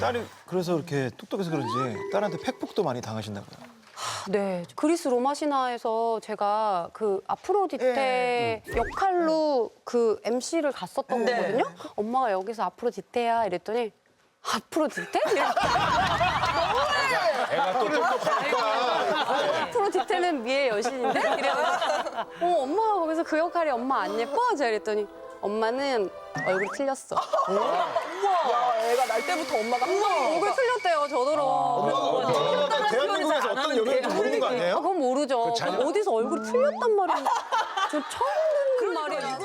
딸이 그래서 이렇게 똑똑해서 그런지 딸한테 팩폭도 많이 당하신다고요. 네, 그리스 로마 신화에서 제가 그 아프로디테 역할로 그 MC를 갔었던 거거든요. 엄마가 여기서 아프로디테야 이랬더니 아프로디테? 애가 또 똑똑하니까. 아프로디테는 미의 여신인데? 이래서 엄마가 거기서 그 역할이 엄마 안 예뻐? 제가 이랬더니 엄마는 얼굴이 틀렸어. 야, 애가 날 때부터 엄마가 항상 얼굴 틀렸대요, 저더러. 대한민국에서 어떤 여배우인지 모르는 거 아니에요? 그건 모르죠. 어디서 얼굴이 틀렸단 말이에요. 저 처음 듣는 말이에요.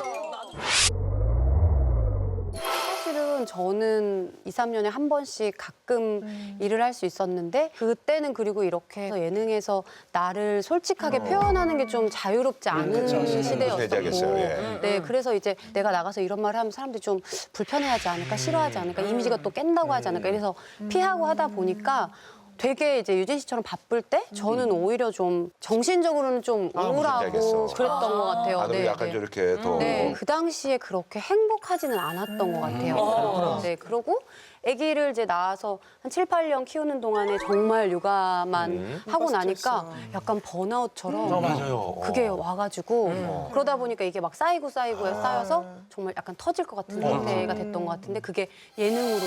사실은 저는 2, 3년에 한 번씩 가끔 일을 할 수 있었는데 그때는 그리고 이렇게 예능에서 나를 솔직하게 표현하는 게 좀 자유롭지 않은 시대였었고 세대겠어요, 네, 그래서 이제 내가 나가서 이런 말을 하면 사람들이 좀 불편해하지 않을까, 싫어하지 않을까, 이미지가 또 깬다고 하지 않을까 이래서 피하고 하다 보니까 되게 이제 유진 씨처럼 바쁠 때 저는 오히려 좀 정신적으로는 좀 무슨 얘기 우울하고 알겠어. 그랬던 것 같아요. 아들 약간 저렇게 또. 네, 그 당시에 그렇게 행복하지는 않았던 것 같아요. 네, 그러고 아기를 이제 낳아서 한 7, 8년 키우는 동안에 정말 육아만 하고 나니까 약간 번아웃처럼 맞아요. 그게 와가지고 그러다 보니까 이게 막 쌓여서 정말 약간 터질 것 같은 상태가 됐던 것 같은데 그게 예능으로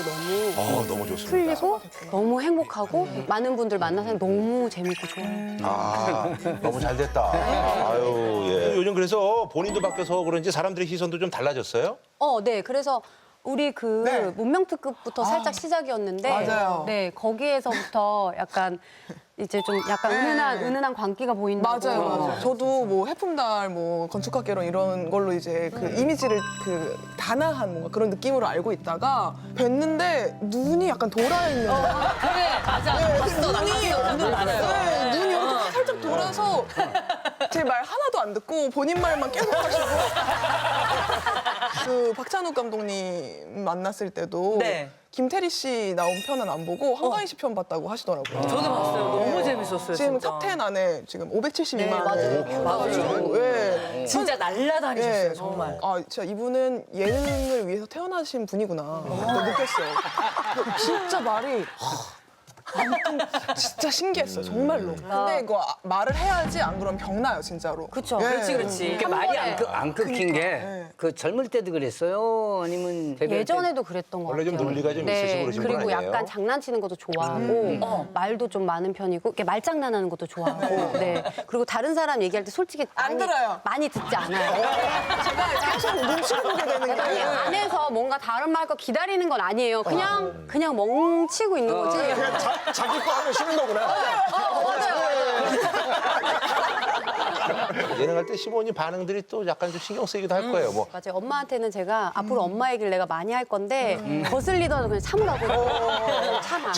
너무 너무 좋습니다. 풀리고 너무 행복하고 많은 분들 만나서 너무 재밌고 좋아요. 아, 너무 잘 됐다. 아유, 예. 요즘 그래서 본인도 바뀌어서 그런지 사람들의 시선도 좀 달라졌어요? 네. 그래서 우리 그 문명 특급부터 살짝 시작이었는데 맞아요. 네, 거기에서부터 약간 이제 좀 약간 은은한 광기가 보인다고. 맞아요. 저도 뭐 해품달, 뭐 건축학개론 이런 걸로 이제 그 이미지를 그 단아한 뭔가 그런 느낌으로 알고 있다가 뵀는데 눈이 약간 돌아 있는 거예요. 그래, 맞아. 봤어, 눈이 맞아요. 네, 눈이 이렇게 살짝 돌아서 제 말 하나도 안 듣고 본인 말만 계속 하시고 그 박찬욱 감독님 만났을 때도 네. 김태리 씨 나온 편은 안 보고 한가인 씨 편 봤다고 하시더라고요. 저도 봤어요. 너무 재밌었어요, 지금 진짜. 탑10 안에 지금 572만 맞아요. 예. 진짜 날라다니셨어요, 예. 정말. 아, 진짜 이분은 예능을 위해서 태어나신 분이구나. 또 느꼈어요. 진짜 말이 아무튼 진짜 신기했어요, 정말로. 근데 이거 말을 해야지 안 그러면 병나요, 진짜로. 그쵸. 예. 그렇지. 이게 말이 안 끊긴 게 그 젊을 때도 그랬어요? 아니면 데뷔할 때? 예전에도 그랬던 것 원래 같아요. 좀 논리가 좀 있으시고 그러신 분 그리고 아니에요? 약간 장난치는 것도 좋아하고 말도 좀 많은 편이고 이렇게 말장난하는 것도 좋아하고 네. 그리고 다른 사람 얘기할 때 솔직히 안 들어요. 많이 듣지 않아요. 제가 계속 눈치를 보게 되는 아니, 게 안에서 뭔가 다른 말 거 기다리는 건 아니에요. 그냥 멍치고 있는 거지. 그냥 자기 거 하면 쉬는 거구나. 예능할 때 시모님 반응들이 또 약간 좀 신경 쓰이기도 할 거예요. 뭐. 맞아요. 엄마한테는 제가 앞으로 엄마 얘기를 내가 많이 할 건데 거슬리더라도 그냥 참으라고. 참아.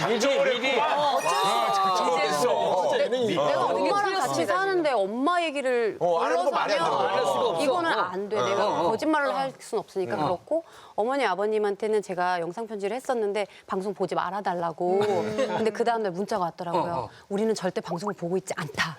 미리 내가 엄마랑 같이 사는데 엄마 얘기를 안 하는 거 말이 안 되는 거야. 할 수가 없어. 이거는 안 돼. 내가 거짓말을 할 수는 없으니까 그렇고 어머니 아버님한테는 제가 영상 편지를 했었는데 방송 보지 말아달라고. 근데 그 다음날 문자가 왔더라고요. 우리는 절대 방송을 보고 있지 않다.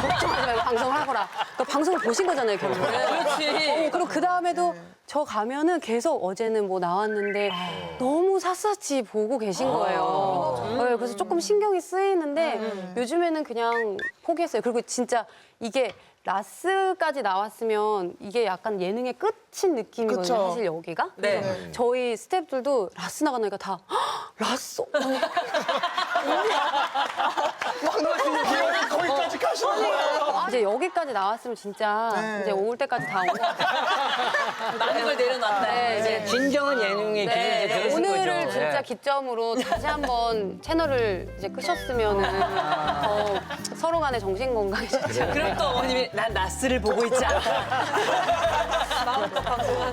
걱정하지 말고 방송을 하거라. 그러니까 방송을 보신 거잖아요, 결국은. 그렇지. 그리고 그 다음에도 저 가면은 계속 어제는 뭐 나왔는데 너무 샅샅이 보고 계신 거예요. 네, 그래서 조금 신경이 쓰이는데 요즘에는 그냥 포기했어요. 그리고 진짜 이게 라스까지 나왔으면 이게 약간 예능의 끝인 느낌이거든요, 그쵸. 사실 여기가. 네. 저희 스태프들도 라스 나가니까 다 "헉, 라스? 거기까지 가시는 거예요. 이제 여기까지 나왔으면 진짜 이제 올 때까지 다 오고. 많은 걸 내려놨다. 네, 이제 진정한 예능의 길을 이제 들으신 오늘을 거죠. 진짜 예. 기점으로 다시 한번 채널을 이제 끄셨으면은 더 서로 간의 정신 건강이 진짜 그럼 또 어머님이 난 나스를 보고 있지 않아.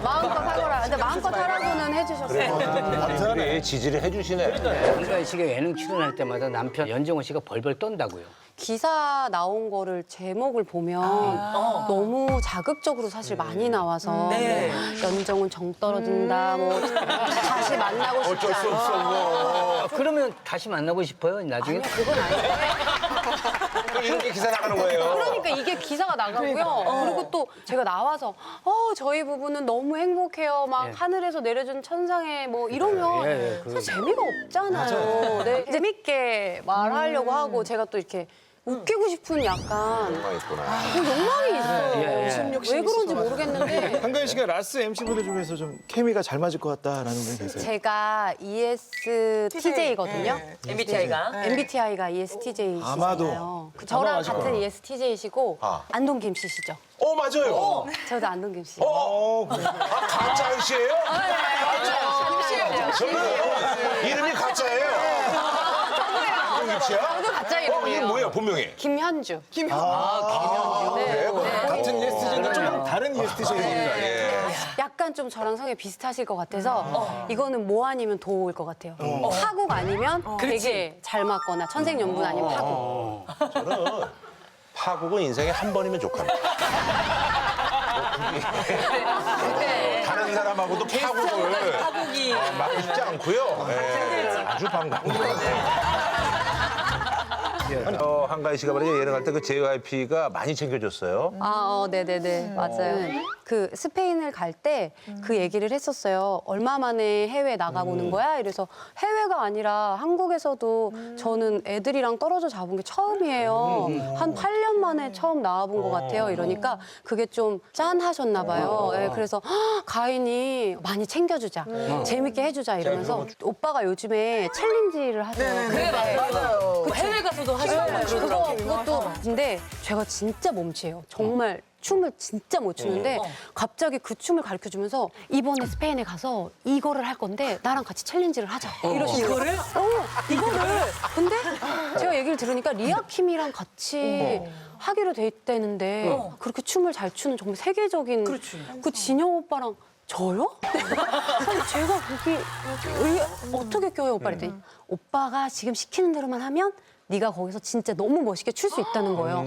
마음껏 하거라. 근데 마음껏 하라고는 해주셨어요. 우리 지지를 해주시네. 그러니까 씨가 예능 출연할 때마다 남편 연정원 씨가 벌벌 떤다고요. 기사 나온 거를 제목을 보면 너무 자극적으로 사실 많이 나와서 네. 뭐 연정은 정 떨어진다, 뭐 다시 만나고 싶지 않아. 그러면 다시 만나고 싶어요, 나중에? 그건 아닌데 이런 게 기사 나가는 거예요. 그러니까 이게 기사가 나가고요. 그리고 또 제가 나와서 저희 부부는 너무 행복해요. 막 하늘에서 내려준 천상에 뭐 이러면 사실 재미가 없잖아요. 네. 재밌게 말하려고 하고 제가 또 이렇게 웃기고 싶은 약간 있구나. 그 욕망이 있어요. 욕심이 왜 그런지 있어서 모르겠는데 한가인 씨가 라스 MC분들 중에서 좀 케미가 잘 맞을 것 같다라는 분이 계세요. 제가 ESTJ거든요. MBTI가. MBTI가 ESTJ시잖아요. 아마도. 저랑 맞을 같은 거예요. ESTJ시고 안동김 씨시죠. 맞아요. 저도 안동김 씨. 가짜 씨예요? 저는 이름이 가짜예요. 안동김 씨야? 저도 가짜 이름이에요. 이게 뭐예요, 본명이? 김현주. 그래? 같은 ESTJ인데 좀 다른 ESTJ입니다. 예. 약간 좀 저랑 성이 비슷하실 것 같아서 이거는 뭐 아니면 도일 것 같아요. 파국 아니면 되게 잘 맞거나 천생연분 아니면 파국. 저는 파국은 인생에 한 번이면 족합니다. 다른 사람하고도 파국을 파국이. 막고 싶지 않고요. 예, 아주 반갑습니다. 한가희 씨가 말이죠 예능할 때 그 JYP가 많이 챙겨줬어요. 네네네. 맞아요. 그 스페인을 갈 때 그 얘기를 했었어요. 얼마 만에 해외 나가보는 거야? 이래서 해외가 아니라 한국에서도 저는 애들이랑 떨어져 잡은 게 처음이에요. 한 8년 만에 처음 나와본 것 같아요. 이러니까 그게 좀 짠하셨나 봐요. 예, 그래서 가인이 많이 챙겨주자. 재밌게 해주자 이러면서 오빠가 요즘에 챌린지를 하세요. 그래, 맞아요. 그 해외 가서도 하시고 그것도 근데 제가 진짜 몸치예요. 정말 춤을 진짜 못 추는데 갑자기 그 춤을 가르쳐 주면서 이번에 스페인에 가서 이거를 할 건데 나랑 같이 챌린지를 하자. 이러시는 이거를? 이거를. 근데 제가 얘기를 들으니까 리아킴이랑 같이 하기로 돼 있다는데 그렇게 춤을 잘 추는 정말 세계적인 그 진영 오빠랑 저요? 아니, 제가 거기 왜 어떻게 껴요, 오빠? 그랬더니 오빠가 지금 시키는 대로만 하면 네가 거기서 진짜 너무 멋있게 출 수 있다는 거예요.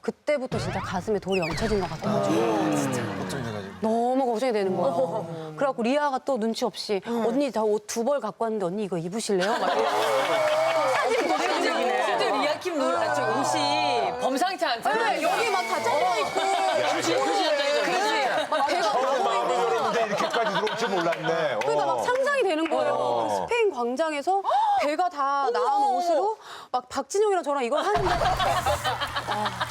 그때부터 진짜 가슴에 돌이 얹혀진 것 같아가지고 걱정돼가지고. 너무 걱정이 되는 거예요. 그래갖고 리아가 또 눈치 없이 언니 저 옷 2벌 갖고 왔는데 언니 이거 입으실래요? 막 사진 보내주고 진짜 리아킴 노래 옷이 범상치 않잖아요. 여기 막 다 잘려있고 막 배가 처음에 마음을 열었는데 이렇게까지 들어올 줄 몰랐네. 그러니까 막 상상이 되는 거예요. 그 스페인 광장에서 배가 다 나온 옷으로 막 박진영이랑 저랑 이걸 하는데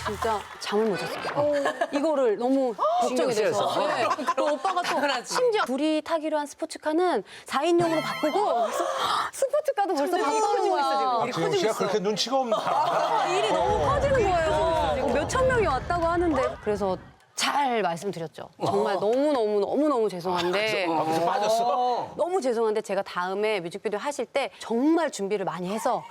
진짜 잠을 못 잤어요. 이거를 너무 걱정이 돼서. 쓰여서. 네. 그리고 오빠가 또 심지어 둘이 타기로 한 스포츠카는 4인용으로 바꾸고 그래서 스포츠카도 벌써 바꿔지고 있어 지금. 박진영 씨가 그렇게 눈치가 없나? 일이 너무 커지는 거예요. 몇천 명이 왔다고 하는데 그래서 잘 말씀드렸죠. 정말 너무 죄송한데 그래서 빠졌어. 너무 죄송한데 제가 다음에 뮤직비디오 하실 때 정말 준비를 많이 해서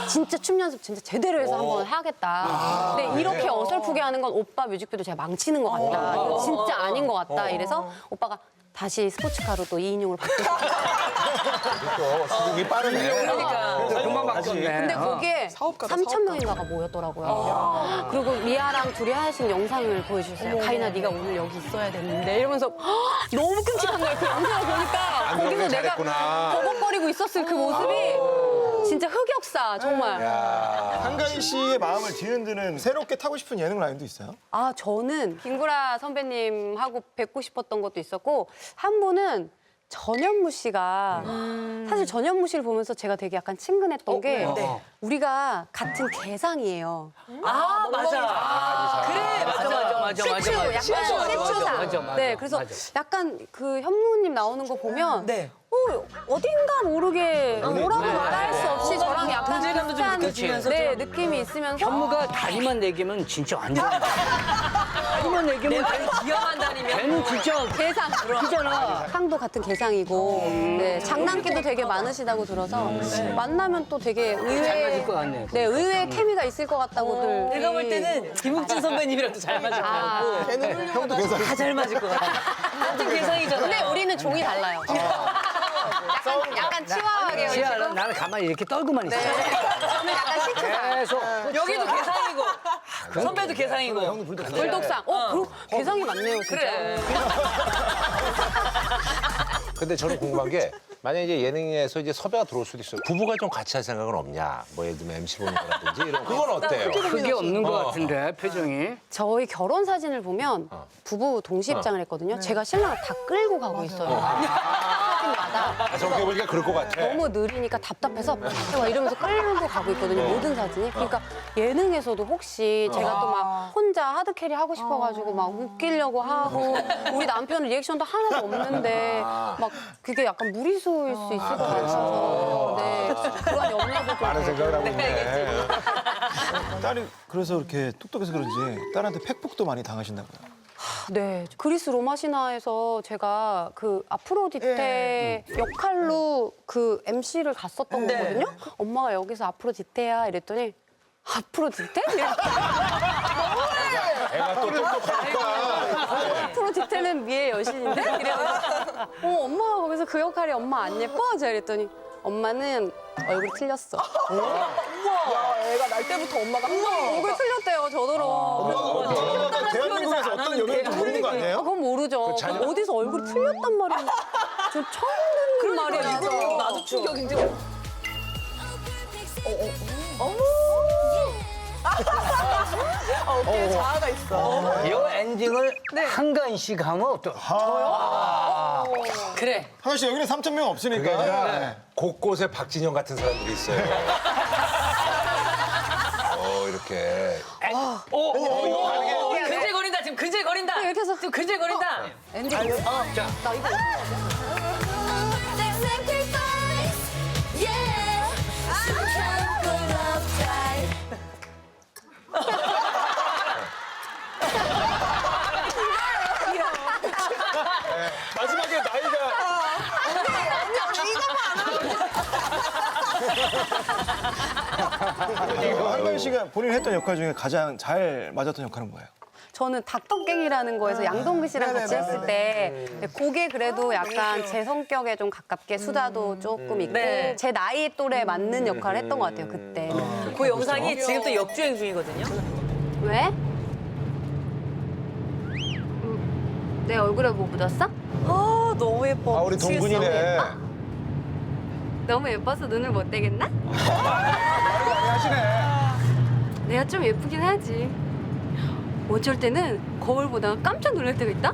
진짜 춤 연습 진짜 제대로 해서 한번 하겠다. 근데 이렇게 어설프게 하는 건 오빠 뮤직비디오 제가 망치는 것 같다. 이거 진짜 아닌 것 같다. 이래서 오빠가 다시 스포츠카로 또 2인용으로 바뀌었어요. 또 수긍이 빠르네. 그러니까. 금방 바뀌었네. 근데 거기에 사업가다, 3,000명인가가 모였더라고요. 그리고 리아랑 둘이 하신 영상을 보여주셨어요. 가인아, 네가 오늘 여기 있어야 됐는데 이러면서 너무 끔찍한 거예요. 그 영상을 보니까 거기서 그러길 내가 잘했구나. 버벅거리고 있었을 그 모습이 진짜 흑역사 정말. 한가인 씨의 마음을 뒤흔드는 새롭게 타고 싶은 예능 라인도 있어요? 저는 김구라 선배님하고 뵙고 싶었던 것도 있었고 한 분은 전현무 씨가 사실 전현무 씨를 보면서 제가 되게 약간 친근했던 게 우리가 같은 개상이에요. 맞아. 그래, 맞아. 시추, 약간 시추상. 맞아. 네, 그래서 약간 그 현무님 나오는 거 보면 네. 어딘가 모르게 뭐라고 말할 수 없이 저랑 약간 존재감도 좀 비슷한 느껴지면서 네, 느낌이 있으면서 현무가 다리만 4개면 진짜 완전. 다리만 4개면 기여만 다니면. 걔는 진짜 개상 크잖아. 상도 같은 개상이고 네, 장난기도 되게 많으시다고 들어서 만나면 또 되게 잘 의외의 맞을 것 같네. 네, 의외의 케미가 있을 것 같다고들 내가 볼 때는 김욱진 선배님이랑도 잘 맞을 것 같고. 걔는 훌륭하다. 다 잘 맞을 것 같아. 같은 개성이잖아. 근데 우리는 종이 달라요. 약간 치와하게 지아, 나는 가만히 이렇게 떨고만 있어. 저는 약간 시추상 계속. 여기도 개상이고. 선배도 개상이고. 불독상 그리고 개성이 많네요 진짜. 그래. 근데 저는 궁금한 게 만약에 이제 예능에서 이제 섭외가 들어올 수도 있어요. 부부가 좀 같이 할 생각은 없냐? 뭐 예를 들면 MC 보는 거라든지 이런 그건 어때요? 그게 없는 것 같은데 표정이. 저희 결혼 사진을 보면 부부 동시 입장을 했거든요. 제가 신랑을 다 끌고 가고 있어요. 사진마다. 아, 생각해 보니까 그럴 것 같아. 너무 느리니까 답답해서 막 이러면서 끌고 가고 있거든요. 모든 사진이. 그러니까 예능에서도 혹시 제가 또 막 혼자 하드캐리 하고 싶어가지고 막 웃기려고 하고 우리 남편은 리액션도 하나도 없는데 막 그게 약간 무리수일 수 있을 것 같아서 네, 그런 염려도 좀 많은 생각을 하고 있네. 딸이 그래서 이렇게 똑똑해서 그런지 딸한테 팩폭도 많이 당하신다고요. 네, 그리스 로마 신화에서 제가 그 아프로디테 역할로 그 MC를 갔었던 거거든요. 엄마가 여기서 아프로디테야 이랬더니 아프로디테? 애가 또 똑똑하니까. 아프로디테는 미의 여신인데? 이래서 엄마가 거기서 그 역할이 엄마 안 예뻐? 제가 이랬더니 엄마는 얼굴이 틀렸어. 야, 애가 날 때부터 엄마가 항상 얼굴 틀렸대요, 저더러. 대한민국에서 어떤 연예인지 모르는 거 아니에요? 그건 모르죠. 어디서 얼굴이 틀렸단 말이에요. 저 처음 듣는 말이라서. 나도 충격인데. 어깨에 자아가 있어. 요 엔딩을 한가인 씨가 하면 어떠? 그래. 하나 씨 여기는 3,000명 없으니까. 그게 아니라 네. 곳곳에 박진영 같은 사람들이 있어요. 이렇게. 근질거린다 지금 근질거린다. 이렇게 해서 지금 근질거린다. 엔딩. 나 이거. 마지막에 나이가 한가인 씨가 본인이 했던 역할 중에 가장 잘 맞았던 역할은 뭐예요? 저는 닭떡갱이라는 거에서 양동근 씨랑 같이 했을 때 그게 그래도 약간 제 성격에 좀 가깝게 수다도 조금 있고 네. 제 나이 또래에 맞는 역할을 했던 것 같아요, 그때. 그 영상이 지금 또 역주행 중이거든요. 왜? 내 얼굴에 뭐 묻었어? 아 너무 예뻐. 아, 우리 동근이네. 너무 예뻐서 눈을 못 떼겠나? 하시네. 내가 좀 예쁘긴 하지. 어쩔 때는 거울 보다가 깜짝 놀랄 때가 있다?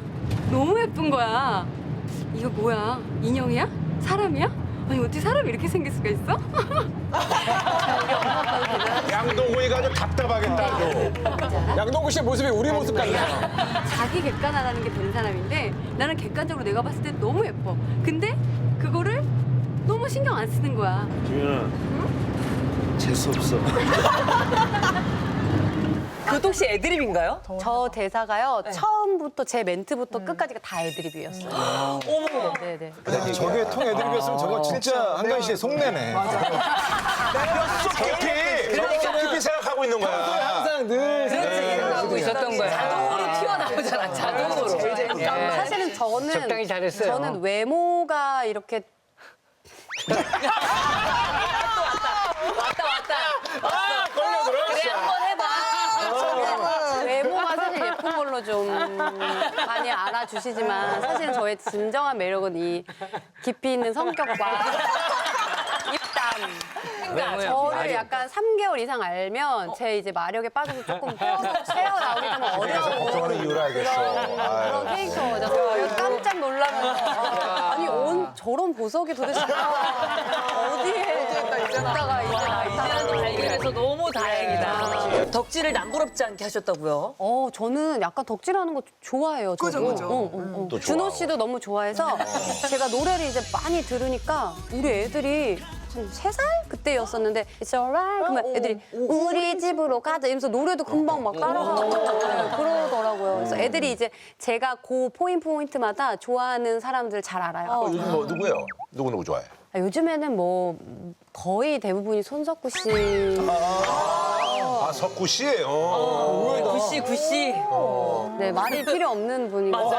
너무 예쁜 거야. 이거 뭐야? 인형이야? 사람이야? 아니 어떻게 사람이 이렇게 생길 수가 있어? 양동근이가 좀 답답하겠다, 너. 양동근 씨의 모습이 우리 모습 같네요. 자기 객관화라는 게 되는 사람인데 나는 객관적으로 내가 봤을 때 너무 예뻐. 근데 그거를 너무 신경 안 쓰는 거야. 재수 없어. 그것도 혹시 애드립인가요? 저 대사가요. 처음부터 제 멘트부터 끝까지가 다 애드립이었어요. 어머. 네네. 야, 저게 통 애드립이었으면 저거 진짜 한가인 씨의 속내네. 깊이 생각하고 있는 거야. 항상 늘 하고 있었던 거야. 자동으로 튀어나오잖아. 자동으로. 예. 사실은 적당히 잘했어요. 저는 외모가 이렇게 왔다. 그래 한번 해봐. 외모가 사실 예쁜 걸로 좀 많이 알아주시지만 사실은 저의 진정한 매력은 이 깊이 있는 성격과 입담. 그러니까 저를 약간 3개월 이상 알면 제 이제 마력에 빠져서 조금 새어 나오기 좀 어려운 걱정하는 이유를 알겠어. 그런 캐릭터죠. 깜짝 놀라면서 아니 저런 보석이 도대체 어디에 있다가 이제 나타나는 발견해서 너무 다행이다. 덕질을 남부럽지 않게 하셨다고요? 저는 약간 덕질하는 거 좋아해요. 저도. 그죠. 또 준호 씨도 너무 좋아해서 제가 노래를 이제 많이 들으니까 우리 애들이 한 3살 그때였었는데 It's alright 그러면 애들이 우리 집으로 가자 이러면서 노래도 금방 막 따라하고 그러더라고요. 그래서 애들이 이제 제가 그 포인트마다 좋아하는 사람들 잘 알아요. 요즘 뭐 누구예요? 누구 좋아해? 요즘에는 뭐 거의 대부분이 손석구 씨. 아, 석구 씨? 구씨. 네, 말이 필요 없는 분이고.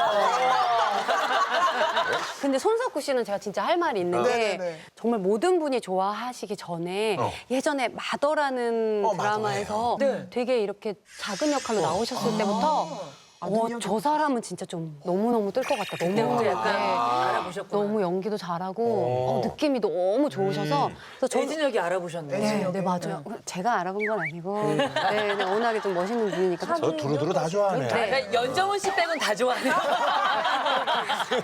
근데 손석구 씨는 제가 진짜 할 말이 있는 게 네네네. 정말 모든 분이 좋아하시기 전에 예전에 마더라는 드라마에서 되게 이렇게 작은 역할로 나오셨을 때부터 저 사람은 진짜 좀 너무너무 뜰 것 같다. 너무 약간 알아보셨구나. 너무 연기도 잘하고 느낌이 너무 좋으셔서 그래서 저는 애진혁이 알아보셨네. 네, 맞아요. 제가 알아본 건 아니고 네, 워낙에 좀 멋있는 분이니까. 저 두루두루 다 좋아하네. 그러니까 연정훈 씨 빼곤 다 좋아해요.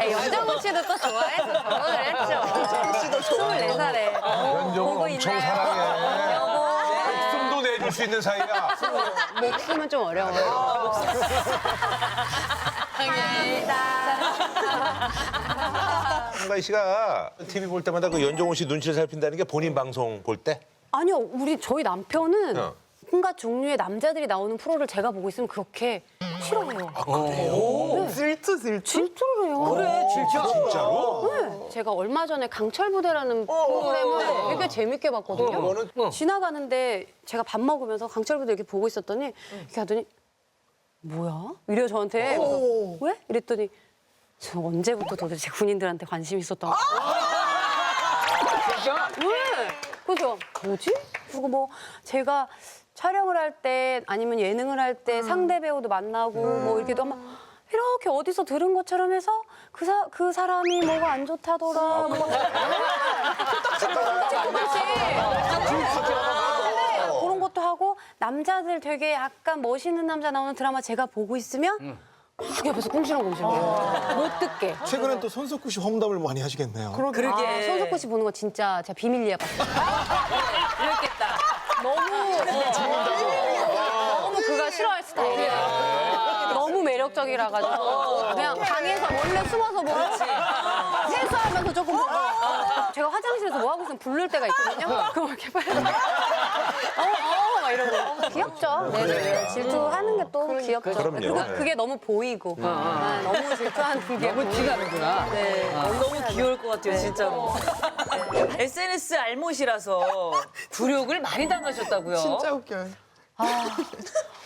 연정훈 씨도 또 좋아해서 결혼을 했죠. 연정훈 씨도 24살에. 연정은 엄청 사랑해. 여보. 목숨도 내줄 수 있는 사이야. 목숨은 좀 어려워요. 한가희 씨가 TV 볼 때마다 그 연정훈 씨 눈치를 살핀다는 게 본인 방송 볼 때? 아니요, 저희 남편은 어. 온갖 종류의 남자들이 나오는 프로를 제가 보고 있으면 그렇게 싫어해요. 질투. 질투를 해요. 그래, 진짜로? 네. 제가 얼마 전에 강철부대라는 프로그램을 되게 재밌게 봤거든요. 그거는 지나가는데 제가 밥 먹으면서 강철부대 이렇게 보고 있었더니 이렇게 하더니 뭐야? 이래요 저한테. 그래서 왜? 이랬더니 저 언제부터 도대체 군인들한테 관심이 있었던 거야? 왜? 그래서 뭐지? 그리고 뭐 제가 촬영을 할 때 아니면 예능을 할 때 상대 배우도 만나고 뭐 이렇게도 한번 이렇게 어디서 들은 것처럼 해서 그 사람이 뭐가 안 좋다더라. 뭐. 그런 것도 하고 남자들 되게 약간 멋있는 남자 나오는 드라마 제가 보고 있으면 막 옆에서 꽁시렁꽁시렁해요. 못 듣게. 최근엔 또 손석구 씨 험담을 많이 하시겠네요. 그러게. 아, 손석구 씨 보는 거 진짜 제가 비밀리에 봤어요. 그랬겠다. 너무 그가 싫어할 스타일이에요. 너무 매력적이라 가지고 그냥 방에서 몰래 숨어서 보고 세수하면서 조금 보고 제가 화장실에서 뭐 하고 있으면 부를 때가 있거든요. 그럼 이렇게 빨리 막 이러고 귀엽죠. 네네. 질투하는 게 또 귀엽죠. 그럼요. 그리고 그게 너무 보이고 너무 질투하는 게 너무 티가 나구나. 네. 너무 귀여울 것 같아요, 진짜로. SNS 알못이라서 굴욕을 많이 당하셨다고요. 진짜 웃겨요.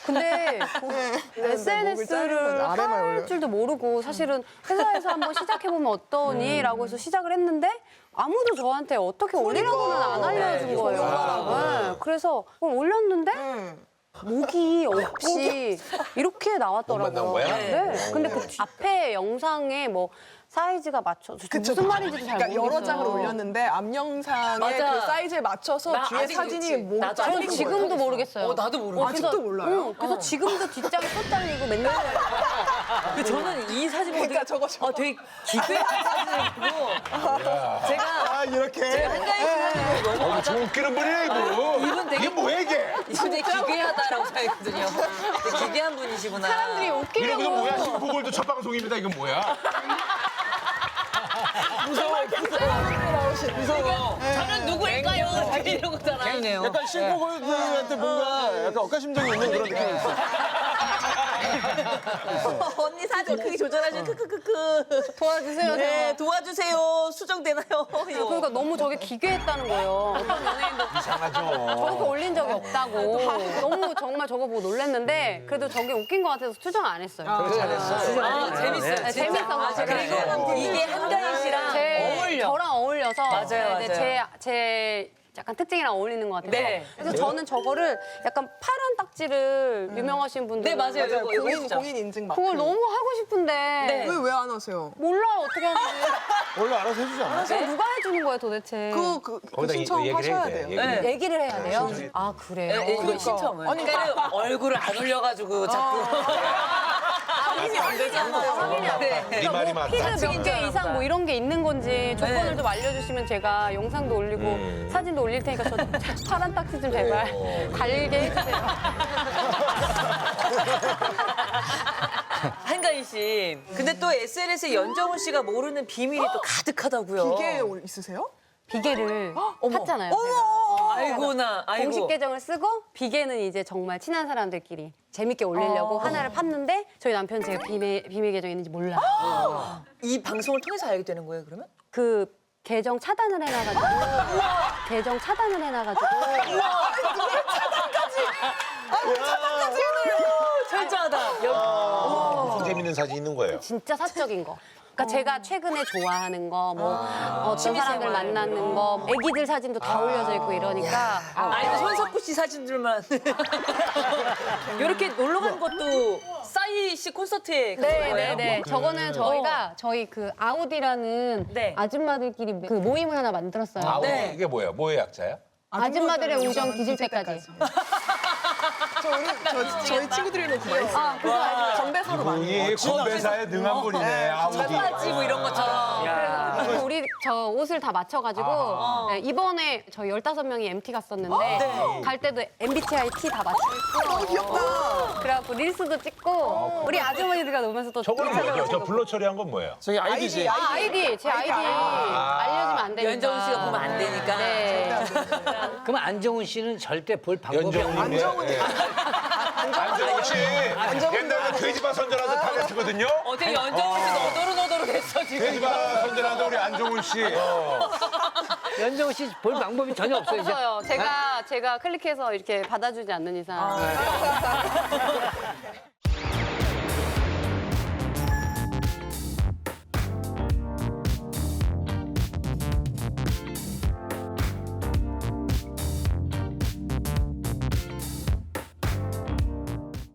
근데 목을 SNS를 자르면 아래만 할 올려요. 줄도 모르고 사실은 회사에서 한번 시작해보면 어떠니? 라고 해서 시작을 했는데 아무도 저한테 어떻게 올리라고는 안 알려준 거예요. 네. 그래서 그걸 올렸는데 목이 없이 이렇게 나왔더라고요. 목만 나온 거야? 네. 근데 그 앞에 영상에 뭐 사이즈가 맞춰 무슨 말인지 잘 그러니까 모르겠어요. 여러 장을 올렸는데 앞 영상에 맞아. 그 사이즈에 맞춰서 나 뒤에 아직 사진이 그렇지. 목이 나도 잘린 저는 아직 거예요. 지금도 모르겠어요. 나도 모르고. 아직도 몰라요? 그래서 지금도 뒷장이 또 잘리고 맨날 그 저는 이 사진 보고 그러니까 저거. 되게 기괴한 사진을 보고 제가 이렇게. 한가희 씨 사진 보고 너무 좀 웃기는 분이야, 이거. 이분 되게 이게 뭐야, 이게? 이분 되게 기괴하다라고 생각했거든요. 되게 기괴한 분이시구나. 사람들이 이런 웃기려고 거 뭐야? 15골도 첫 방송입니다. 이건 뭐야? 무서워. 저는 누구일까요? 이런 거잖아. 재밌네요. 약간 신고골들한테 뭔가 약간 억가심정이 있는 그런 느낌이 있어요. 언니 사진 크기 조절하시면 크크크크. 도와주세요. 네, 도와주세요. 수정되나요? 그러니까 너무 저게 기괴했다는 거예요. 어떤 연예인도 이상하죠. 저렇게 올린 적이 없다고. 너무 정말 저거 보고 놀랐는데 그래도 저게 웃긴 것 같아서 수정 안 했어요. 아, 재밌어요. 네, 재밌어서 그리고 이게 한가희 씨랑 어울려. 저랑 어울려서 맞아요, 네, 맞아요. 제 약간 특징이랑 어울리는 것 같아서. 네. 그래서 저는 저거를 약간 파란 딱지를 유명하신 분들 네, 맞아요. 이거 진짜. 공인 인증 마크. 그걸 너무 하고 싶은데 네. 왜 안 하세요? 몰라요 어떻게 하는지. 원래 알아서 해주지 않아요? 그래서 누가 해주는 거예요 도대체? 그 거기다 신청하셔야 돼요. 네. 얘기를 해야 돼요? 아 그래요? 이거 신청을. 그러니까 얼굴을 안 올려가지고 자꾸. 확인이 안 되잖아. 확인이 안 돼. 네 말이 맞다. 피드 몇 개 이상 뭐 이런 게 있는 건지 조건을 네. 좀 알려주시면 제가 영상도 올리고 사진도 올릴 테니까 저 파란 딱지 좀 제발 달게 해주세요. 한가희 씨. 근데 또 SNS에 연정훈 씨가 모르는 비밀이 또 가득하다고요. 기계 있으세요? 비계를 어머. 탔잖아요. 아이고나. 아이고. 공식 계정을 쓰고 비계는 이제 정말 친한 사람들끼리 재밌게 올리려고 하나를 팠는데 저희 남편 제가 비밀 계정이 있는지 몰라요. 이 방송을 통해서 알게 되는 거예요, 그러면? 그 계정 차단을 해놔가지고 계정 차단을 해놔가지고 철저하다. 재밌는 재밌는 사진 있는 거예요? 진짜 사적인 거. 그러니까 제가 최근에 좋아하는 거, 뭐 어떤 사람들 만나는 거, 애기들 사진도 다 올려져 있고 이러니까 아니 손석구 씨 사진들만 이렇게 놀러 간 것도 싸이 씨 콘서트에 간 거예요? 네네네. 저거는 저희가 저희 그 아우디라는 네. 아줌마들끼리 그 모임을 하나 만들었어요. 아, 네. 이게 뭐예요? 뭐의 약자야? 아줌마들의 우정 뒤질 때까지. 저희 친구들이랑 그거 있어요. 건배사로 많이. 이 건배사에 능한 분이네. 아우디. 빠지고 이런 것처럼. 그래서 우리 저 옷을 다 맞춰가지고 네, 이번에 저희 15명이 MT 갔었는데 갈 때도 MBTI T 다 맞춰 있고 귀엽다. 그래갖고 릴스도 찍고 우리 아주머니들과 노면서 또 저거는 릴스 뭐죠? 저 찍고. 블러 처리한 건 뭐예요? 저기 아이디지. 아이디 제 아이디 알려주면 안 되니까. 연정훈 씨가 보면 안 되니까. 네. 그럼 안정훈 씨는 절대 볼 방법이 없는 안정훈이. 안정훈 씨. 옛날에 돼지바 선전하던 탤런트거든요. 어제 연정훈 씨도 어도로너도로 됐어 지금. 돼지바 선전하던 우리 안정훈 씨. 연정훈 씨 볼 방법이 전혀 없어요. 이제. 없어요. 제가 클릭해서 이렇게 받아주지 않는 이상.